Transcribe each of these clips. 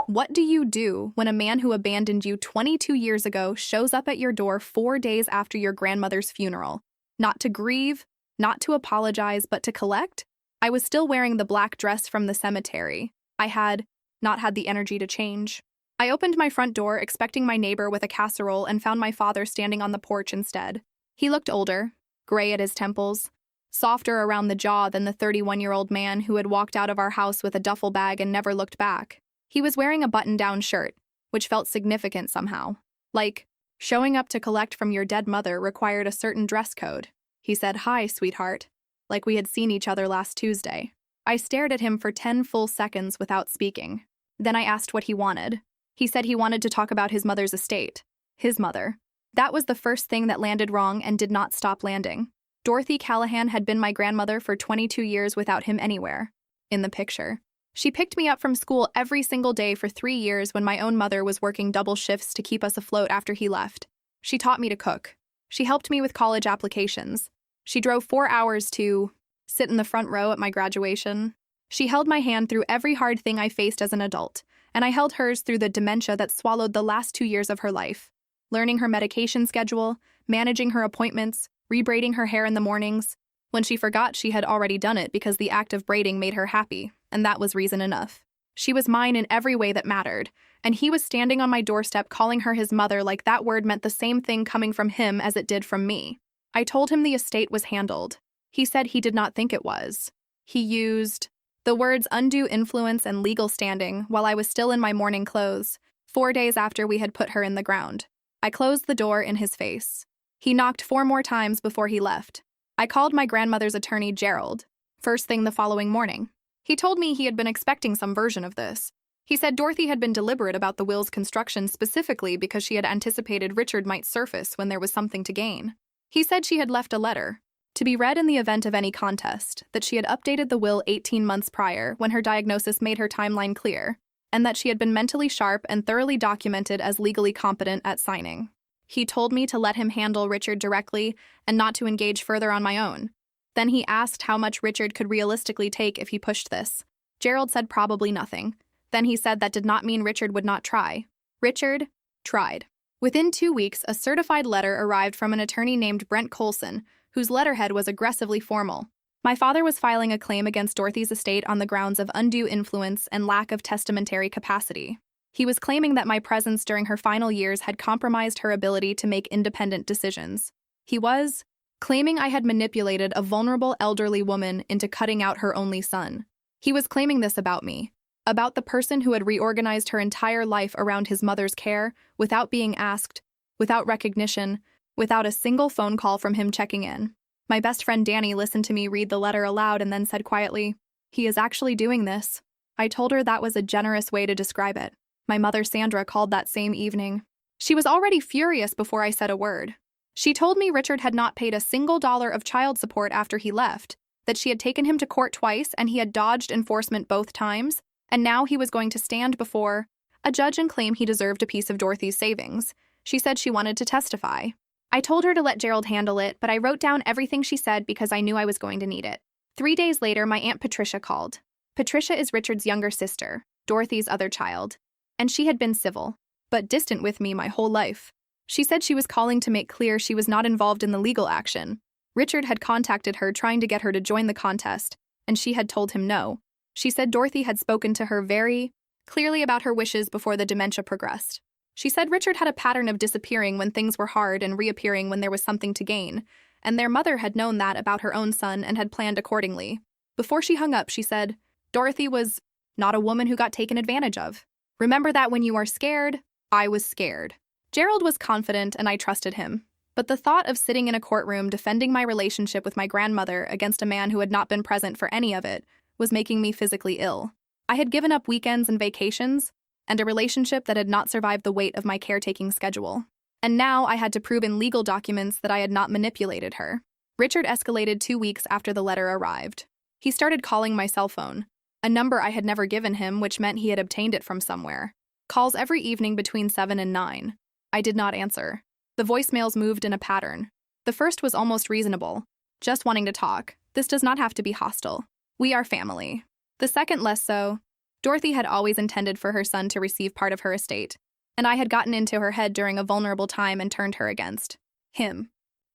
What do you do when a man who abandoned you 22 years ago shows up at your door 4 days after your grandmother's funeral? Not to grieve, not to apologize, but to collect? I was still wearing the black dress from the cemetery. I had not had the energy to change. I opened my front door, expecting my neighbor with a casserole, and found my father standing on the porch instead. He looked older, gray at his temples, softer around the jaw than the 31-year-old man who had walked out of our house with a duffel bag and never looked back. He was wearing a button-down shirt, which felt significant somehow. Like, showing up to collect from your dead mother required a certain dress code. He said, "Hi, sweetheart," like we had seen each other last Tuesday. I stared at him for 10 full seconds without speaking. Then I asked what he wanted. He said he wanted to talk about his mother's estate. His mother. That was the first thing that landed wrong and did not stop landing. Dorothy Callahan had been my grandmother for 22 years without him anywhere. In the picture. She picked me up from school every single day for 3 years when my own mother was working double shifts to keep us afloat after he left. She taught me to cook. She helped me with college applications. She drove 4 hours to sit in the front row at my graduation. She held my hand through every hard thing I faced as an adult, and I held hers through the dementia that swallowed the last 2 years of her life. Learning her medication schedule, managing her appointments, rebraiding her hair in the mornings. When she forgot, she had already done it because the act of braiding made her happy, and that was reason enough. She was mine in every way that mattered, and he was standing on my doorstep calling her his mother like that word meant the same thing coming from him as it did from me. I told him the estate was handled. He said he did not think it was. He used the words undue influence and legal standing while I was still in my mourning clothes, 4 days after we had put her in the ground. I closed the door in his face. He knocked 4 more times before he left. I called my grandmother's attorney, Gerald, first thing the following morning. He told me he had been expecting some version of this. He said Dorothy had been deliberate about the will's construction specifically because she had anticipated Richard might surface when there was something to gain. He said she had left a letter, to be read in the event of any contest, that she had updated the will 18 months prior when her diagnosis made her timeline clear, and that she had been mentally sharp and thoroughly documented as legally competent at signing. He told me to let him handle Richard directly and not to engage further on my own. Then he asked how much Richard could realistically take if he pushed this. Gerald said probably nothing. Then he said that did not mean Richard would not try. Richard tried. Within 2 weeks, a certified letter arrived from an attorney named Brent Colson, whose letterhead was aggressively formal. My father was filing a claim against Dorothy's estate on the grounds of undue influence and lack of testamentary capacity. He was claiming that my presence during her final years had compromised her ability to make independent decisions. He was claiming I had manipulated a vulnerable elderly woman into cutting out her only son. He was claiming this about me, about the person who had reorganized her entire life around his mother's care, without being asked, without recognition, without a single phone call from him checking in. My best friend Danny listened to me read the letter aloud and then said quietly, "He is actually doing this." I told her that was a generous way to describe it. My mother Sandra called that same evening. She was already furious before I said a word. She told me Richard had not paid a single dollar of child support after he left, that she had taken him to court twice and he had dodged enforcement both times, and now he was going to stand before a judge and claim he deserved a piece of Dorothy's savings. She said she wanted to testify. I told her to let Gerald handle it, but I wrote down everything she said because I knew I was going to need it. 3 days later, my Aunt Patricia called. Patricia is Richard's younger sister, Dorothy's other child, and she had been civil, but distant with me my whole life. She said she was calling to make clear she was not involved in the legal action. Richard had contacted her trying to get her to join the contest, and she had told him no. She said Dorothy had spoken to her very clearly about her wishes before the dementia progressed. She said Richard had a pattern of disappearing when things were hard and reappearing when there was something to gain, and their mother had known that about her own son and had planned accordingly. Before she hung up, she said, Dorothy was not a woman who got taken advantage of. Remember that when you are scared, I was scared. Gerald was confident and I trusted him. But the thought of sitting in a courtroom defending my relationship with my grandmother against a man who had not been present for any of it was making me physically ill. I had given up weekends and vacations, and a relationship that had not survived the weight of my caretaking schedule. And now I had to prove in legal documents that I had not manipulated her. Richard escalated 2 weeks after the letter arrived. He started calling my cell phone, a number I had never given him, which meant he had obtained it from somewhere. Calls every evening between 7 and 9. I did not answer. The voicemails moved in a pattern. The first was almost reasonable. Just wanting to talk. This does not have to be hostile. We are family. The second less so. Dorothy had always intended for her son to receive part of her estate, and I had gotten into her head during a vulnerable time and turned her against him.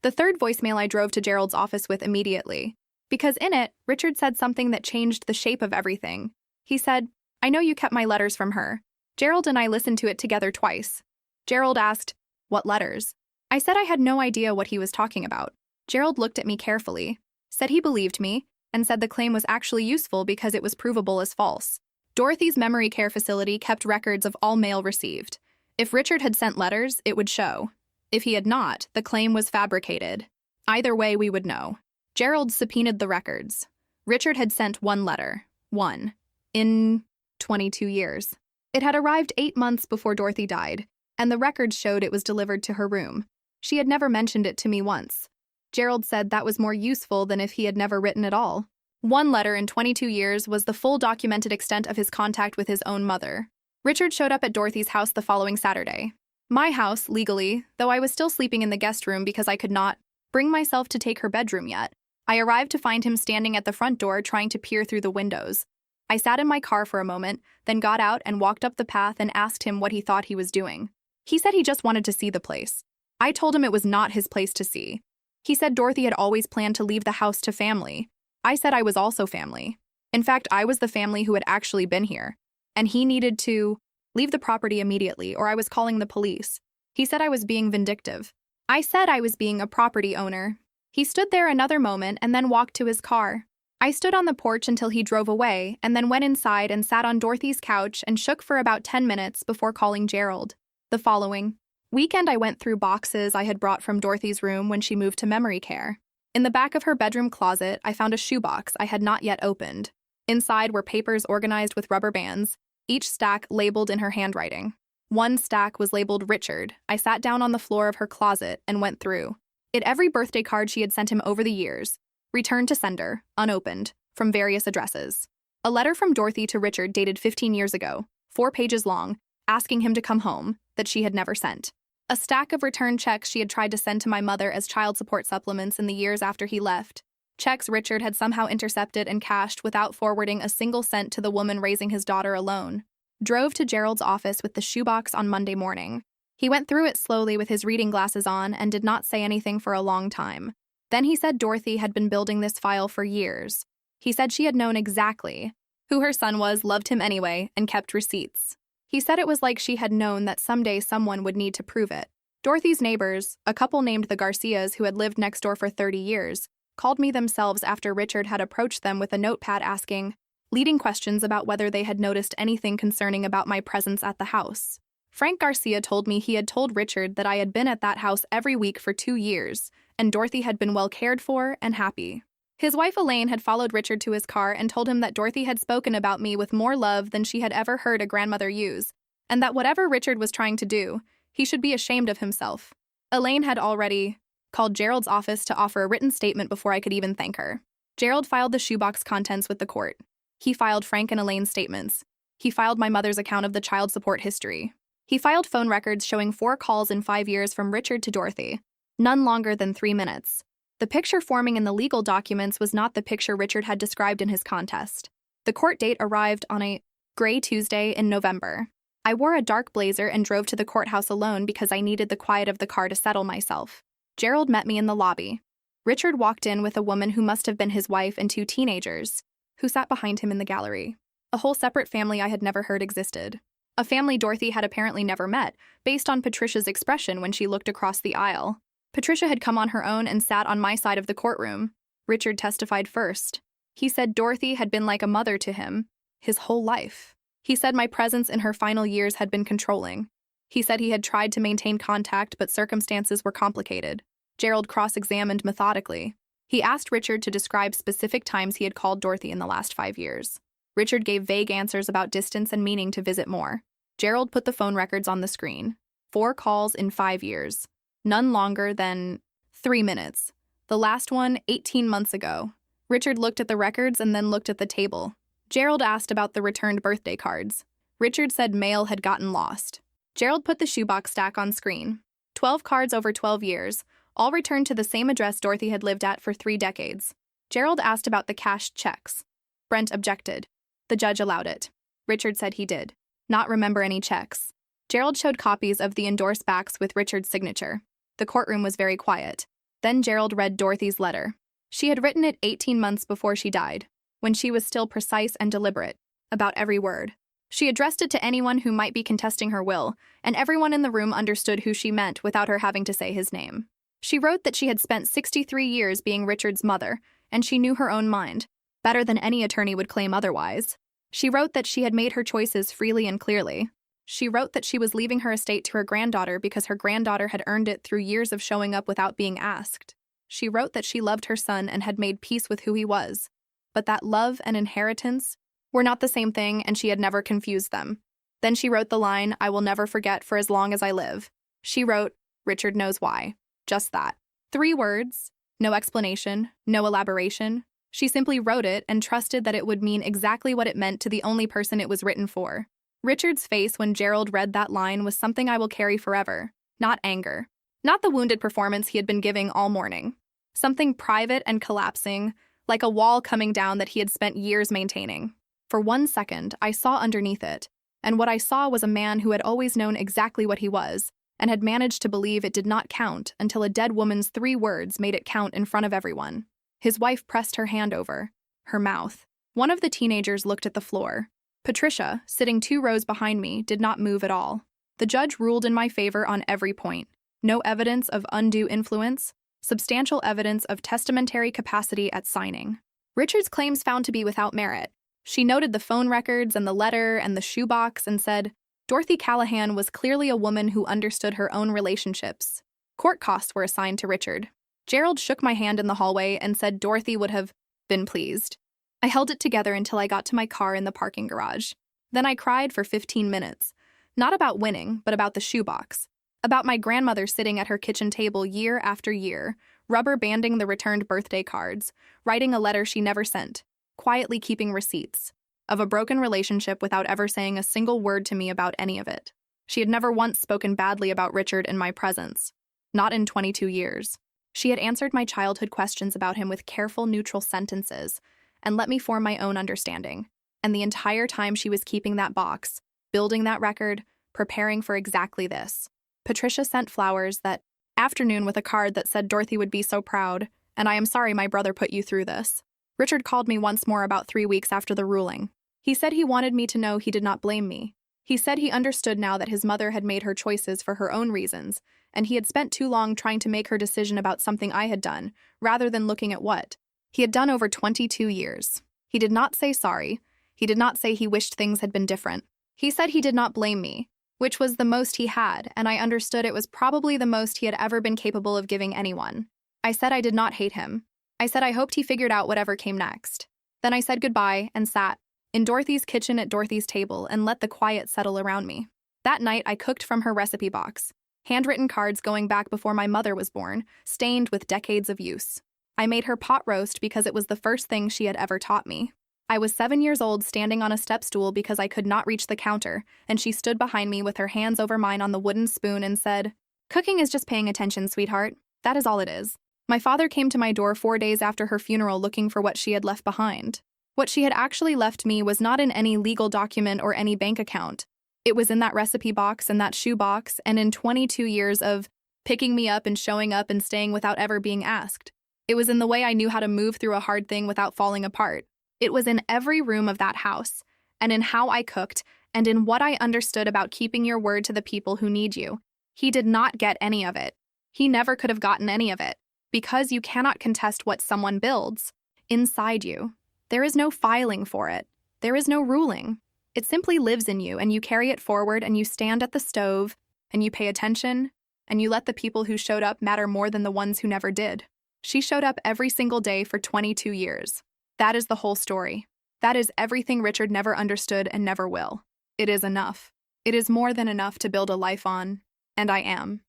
The third voicemail I drove to Gerald's office with immediately, because in it, Richard said something that changed the shape of everything. He said, "I know you kept my letters from her." Gerald and I listened to it together twice. Gerald asked, "What letters?" I said I had no idea what he was talking about. Gerald looked at me carefully, said he believed me, and said the claim was actually useful because it was provable as false. Dorothy's memory care facility kept records of all mail received. If Richard had sent letters, it would show. If he had not, the claim was fabricated. Either way, we would know. Gerald subpoenaed the records. Richard had sent one letter. One. In 22 years. It had arrived 8 months before Dorothy died, and the records showed it was delivered to her room. She had never mentioned it to me once. Gerald said that was more useful than if he had never written at all. One letter in 22 years was the full documented extent of his contact with his own mother. Richard showed up at Dorothy's house the following Saturday. My house, legally, though I was still sleeping in the guest room because I could not bring myself to take her bedroom yet. I arrived to find him standing at the front door trying to peer through the windows. I sat in my car for a moment, then got out and walked up the path and asked him what he thought he was doing. He said he just wanted to see the place. I told him it was not his place to see. He said Dorothy had always planned to leave the house to family. I said I was also family. In fact, I was the family who had actually been here, and he needed to leave the property immediately or I was calling the police. He said I was being vindictive. I said I was being a property owner. He stood there another moment and then walked to his car. I stood on the porch until he drove away and then went inside and sat on Dorothy's couch and shook for about 10 minutes before calling Gerald. The following weekend, I went through boxes I had brought from Dorothy's room when she moved to memory care. In the back of her bedroom closet, I found a shoebox I had not yet opened. Inside were papers organized with rubber bands, each stack labeled in her handwriting. One stack was labeled Richard. I sat down on the floor of her closet and went through it every birthday card she had sent him over the years, returned to sender, unopened, from various addresses. A letter from Dorothy to Richard dated 15 years ago, 4 pages long, asking him to come home, that she had never sent. A stack of return checks she had tried to send to my mother as child support supplements in the years after he left. Checks Richard had somehow intercepted and cashed without forwarding a single cent to the woman raising his daughter alone. Drove to Gerald's office with the shoebox on Monday morning. He went through it slowly with his reading glasses on and did not say anything for a long time. Then he said Dorothy had been building this file for years. He said she had known exactly who her son was, loved him anyway, and kept receipts. He said it was like she had known that someday someone would need to prove it. Dorothy's neighbors, a couple named the Garcias who had lived next door for 30 years, called me themselves after Richard had approached them with a notepad asking leading questions about whether they had noticed anything concerning about my presence at the house. Frank Garcia told me he had told Richard that I had been at that house every week for 2 years, and Dorothy had been well cared for and happy. His wife Elaine had followed Richard to his car and told him that Dorothy had spoken about me with more love than she had ever heard a grandmother use, and that whatever Richard was trying to do, he should be ashamed of himself. Elaine had already called Gerald's office to offer a written statement before I could even thank her. Gerald filed the shoebox contents with the court. He filed Frank and Elaine's statements. He filed my mother's account of the child support history. He filed phone records showing 4 calls in 5 years from Richard to Dorothy, none longer than 3 minutes. The picture forming in the legal documents was not the picture Richard had described in his contest. The court date arrived on a gray Tuesday in November. I wore a dark blazer and drove to the courthouse alone because I needed the quiet of the car to settle myself. Gerald met me in the lobby. Richard walked in with a woman who must have been his wife and 2 teenagers, who sat behind him in the gallery. A whole separate family I had never heard existed. A family Dorothy had apparently never met, based on Patricia's expression when she looked across the aisle. Patricia had come on her own and sat on my side of the courtroom. Richard testified first. He said Dorothy had been like a mother to him, his whole life. He said my presence in her final years had been controlling. He said he had tried to maintain contact, but circumstances were complicated. Gerald cross-examined methodically. He asked Richard to describe specific times he had called Dorothy in the last 5 years. Richard gave vague answers about distance and meaning to visit more. Gerald put the phone records on the screen. 4 calls in 5 years. None longer than 3 minutes. The last one, 18 months ago. Richard looked at the records and then looked at the table. Gerald asked about the returned birthday cards. Richard said mail had gotten lost. Gerald put the shoebox stack on screen. 12 cards over 12 years, all returned to the same address Dorothy had lived at for 3 decades. Gerald asked about the cashed checks. Brent objected. The judge allowed it. Richard said he did not remember any checks. Gerald showed copies of the endorsed backs with Richard's signature. The courtroom was very quiet. Then Gerald read Dorothy's letter. She had written it 18 months before she died, when she was still precise and deliberate about every word. She addressed it to anyone who might be contesting her will, and everyone in the room understood who she meant without her having to say his name. She wrote that she had spent 63 years being Richard's mother, and she knew her own mind, better than any attorney would claim otherwise. She wrote that she had made her choices freely and clearly. She wrote that she was leaving her estate to her granddaughter because her granddaughter had earned it through years of showing up without being asked. She wrote that she loved her son and had made peace with who he was, but that love and inheritance were not the same thing, and she had never confused them. Then she wrote the line, "I will never forget for as long as I live." She wrote, "Richard knows why." Just that. 3 words, no explanation, no elaboration. She simply wrote it and trusted that it would mean exactly what it meant to the only person it was written for. Richard's face when Gerald read that line was something I will carry forever, not anger. Not the wounded performance he had been giving all morning. Something private and collapsing, like a wall coming down that he had spent years maintaining. For 1 second, I saw underneath it, and what I saw was a man who had always known exactly what he was, and had managed to believe it did not count until a dead woman's 3 words made it count in front of everyone. His wife pressed her hand over her mouth. One of the teenagers looked at the floor. Patricia, sitting 2 rows behind me, did not move at all. The judge ruled in my favor on every point. No evidence of undue influence, substantial evidence of testamentary capacity at signing. Richard's claims found to be without merit. She noted the phone records and the letter and the shoebox and said, Dorothy Callahan was clearly a woman who understood her own relationships. Court costs were assigned to Richard. Gerald shook my hand in the hallway and said Dorothy would have been pleased. I held it together until I got to my car in the parking garage. Then I cried for 15 minutes. Not about winning, but about the shoebox. About my grandmother sitting at her kitchen table year after year, rubber banding the returned birthday cards, writing a letter she never sent, quietly keeping receipts. Of a broken relationship without ever saying a single word to me about any of it. She had never once spoken badly about Richard in my presence. Not in 22 years. She had answered my childhood questions about him with careful, neutral sentences, and let me form my own understanding. And the entire time she was keeping that box, building that record, preparing for exactly this. Patricia sent flowers that afternoon with a card that said Dorothy would be so proud, and I am sorry my brother put you through this. Richard called me once more about 3 weeks after the ruling. He said he wanted me to know he did not blame me. He said he understood now that his mother had made her choices for her own reasons, and he had spent too long trying to make her decision about something I had done, rather than looking at what he had done over 22 years. He did not say sorry. He did not say he wished things had been different. He said he did not blame me, which was the most he had, and I understood it was probably the most he had ever been capable of giving anyone. I said I did not hate him. I said I hoped he figured out whatever came next. Then I said goodbye and sat in Dorothy's kitchen at Dorothy's table and let the quiet settle around me. That night, I cooked from her recipe box. Handwritten cards going back before my mother was born, stained with decades of use. I made her pot roast because it was the first thing she had ever taught me. I was 7 years old standing on a step stool because I could not reach the counter, and she stood behind me with her hands over mine on the wooden spoon and said, "Cooking is just paying attention, sweetheart. That is all it is." My father came to my door 4 days after her funeral looking for what she had left behind. What she had actually left me was not in any legal document or any bank account. It was in that recipe box and that shoe box and in 22 years of picking me up and showing up and staying without ever being asked. It was in the way I knew how to move through a hard thing without falling apart. It was in every room of that house, and in how I cooked, and in what I understood about keeping your word to the people who need you. He did not get any of it. He never could have gotten any of it, because you cannot contest what someone builds inside you. There is no filing for it. There is no ruling. It simply lives in you, and you carry it forward, and you stand at the stove, and you pay attention, and you let the people who showed up matter more than the ones who never did. She showed up every single day for 22 years. That is the whole story. That is everything Richard never understood and never will. It is enough. It is more than enough to build a life on, and I am.